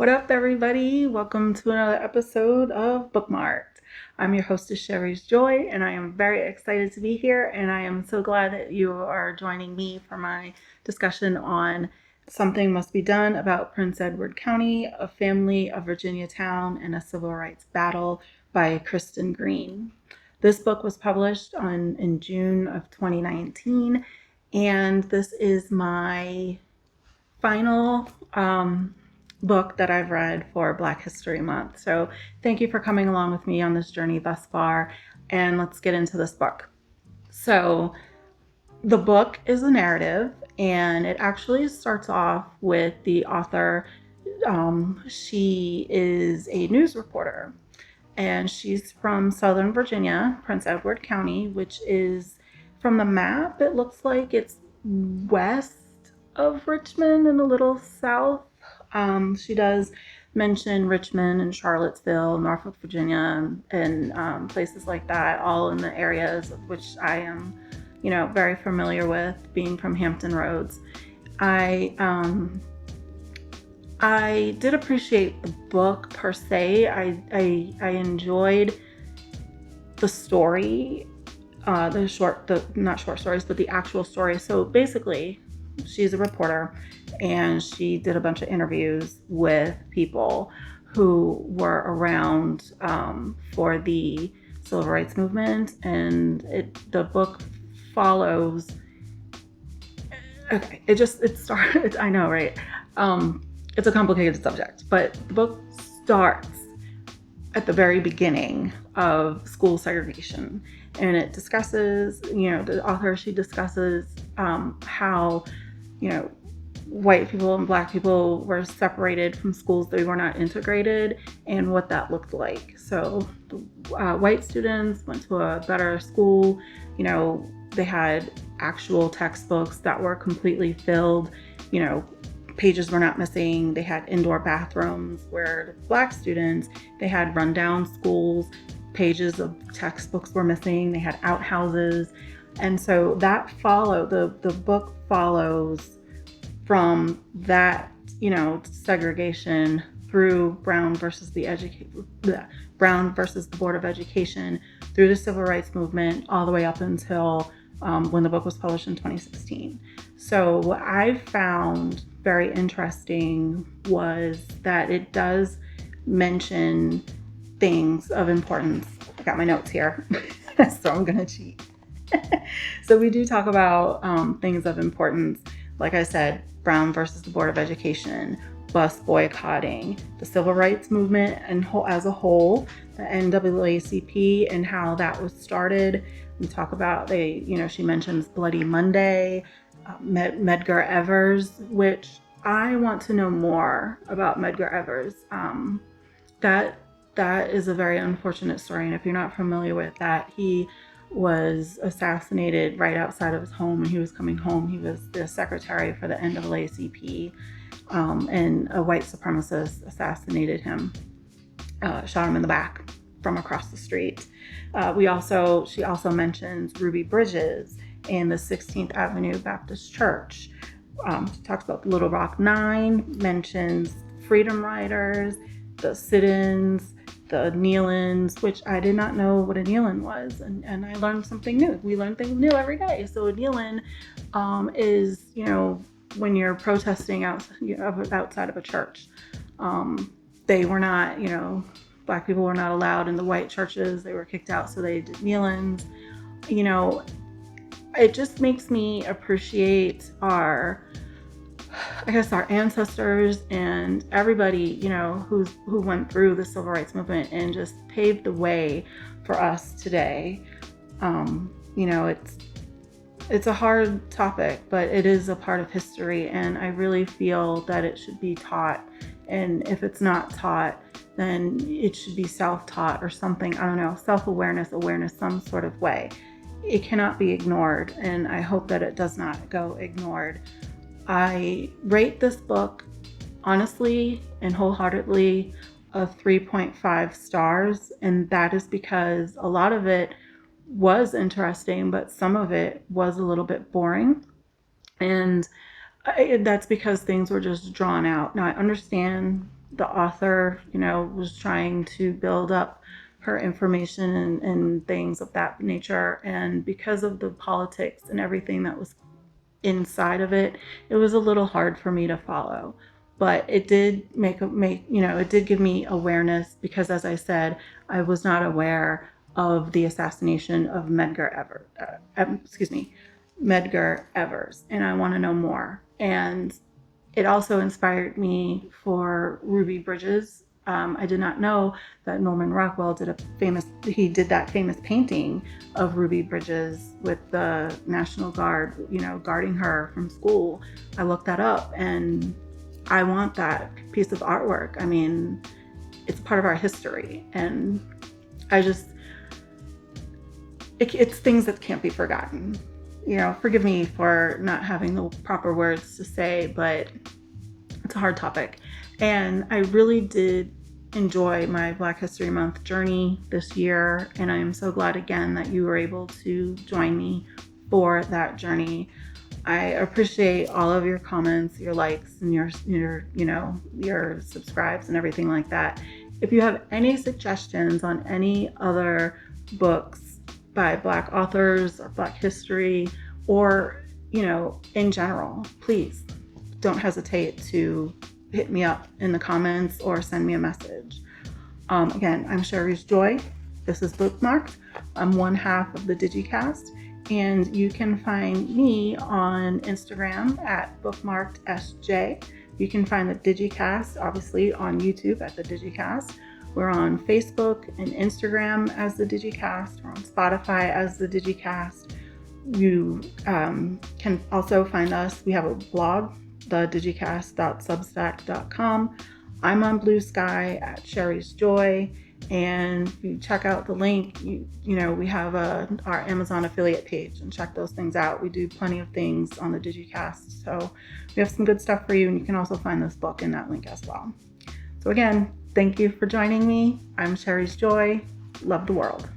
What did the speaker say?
What up, everybody? Welcome to another episode of Bookmarked. I'm your hostess, Sherry's Joy, and I am very excited to be here. And I am so glad that you are joining me for my discussion on Something Must Be Done About Prince Edward County, A Family, a Virginia Town, and a Civil Rights Battle by Kristen Green. This book was published in June of 2019, and this is my final book that I've read for Black History Month. So thank you for coming along with me on this journey thus far, and let's get into this book. So the book is a narrative, and it actually starts off with the author. She is a news reporter, and she's from Southern Virginia, Prince Edward County, which is, from the map, it looks like it's west of Richmond and a little south. She does mention Richmond and Charlottesville, Norfolk, Virginia, and places like that, all in the areas of which I am, very familiar with, being from Hampton Roads. I did appreciate the book per se. I enjoyed the story, not short stories, but the actual story. So basically, she's a reporter, and she did a bunch of interviews with people who were around for the civil rights movement, and the book follows. Okay, it starts. I know, right? It's a complicated subject, but the book starts at the very beginning of school segregation, and it discusses, the author, she discusses how, white people and black people were separated from schools. They were not integrated, and what that looked like. So white students went to a better school. They had actual textbooks that were completely filled. Pages were not missing. They had indoor bathrooms, where the black students, they had rundown schools. Pages of textbooks were missing. They had outhouses. And so that the book follows from that, segregation through Brown versus the Board of Education, through the Civil Rights Movement, all the way up until when the book was published in 2016. So what I found very interesting was that it does mention things of importance. I got my notes here, so I'm going to cheat. So we do talk about things of importance. Like I said, Brown versus the Board of Education, bus boycotting, the Civil Rights Movement, and as a whole, the NAACP and how that was started. We talk about, she mentions Bloody Monday, Medgar Evers, which I want to know more about Medgar Evers. That is a very unfortunate story, and if you're not familiar with that, he was assassinated right outside of his home. When he was coming home, he was the secretary for the NAACP, and a white supremacist assassinated him, shot him in the back from across the street. She also mentions Ruby Bridges and the 16th Avenue Baptist Church. She talks about the Little Rock Nine, mentions Freedom Riders, the sit-ins, the kneel-ins, which I did not know what a kneel-in was, and I learned something new. We learn things new every day. So a kneel-in is, when you're protesting outside of a church. They were not, black people were not allowed in the white churches. They were kicked out, so they did kneel-ins. It just makes me appreciate our ancestors and everybody, who went through the civil rights movement and just paved the way for us today. It's a hard topic, but it is a part of history, and I really feel that it should be taught. And if it's not taught, then it should be self-taught or something. I don't know, self-awareness, some sort of way. It cannot be ignored, and I hope that it does not go ignored. I rate this book, honestly and wholeheartedly, a 3.5 stars, and that is because a lot of it was interesting, but some of it was a little bit boring, and that's because things were just drawn out. Now, I understand the author, was trying to build up her information and things of that nature. And because of the politics and everything that was inside of it, it was a little hard for me to follow. But it did it did give me awareness, because, as I said, I was not aware of the assassination of Medgar Evers, and I want to know more. And it also inspired me for Ruby Bridges. I did not know that Norman Rockwell did that famous painting of Ruby Bridges with the National Guard, guarding her from school. I looked that up, and I want that piece of artwork. I mean, it's part of our history, and it's things that can't be forgotten. Forgive me for not having the proper words to say, but it's a hard topic. And I really did enjoy my Black History Month journey this year, and I am so glad again that you were able to join me for that journey. I appreciate all of your comments, your likes, and your subscribes and everything like that. If you have any suggestions on any other books by Black authors or Black history, or in general, please don't hesitate to hit me up in the comments or send me a message. Again, I'm Sherry's Joy. This is Bookmarked. I'm one half of the DigiKast, and you can find me on Instagram at BookmarkedSJ. You can find the DigiKast obviously on YouTube at the DigiKast. We're on Facebook and Instagram as the DigiKast. We're on Spotify as the DigiKast. You can also find us. We have a blog, TheDigiKast.substack.com. I'm on Blue Sky at Sherry's Joy, and if you check out the link, we have our Amazon affiliate page, and check those things out. We do plenty of things on the DigiKast, so we have some good stuff for you, and you can also find this book in that link as well. So again, thank you for joining me. I'm Sherry's Joy. Love the world.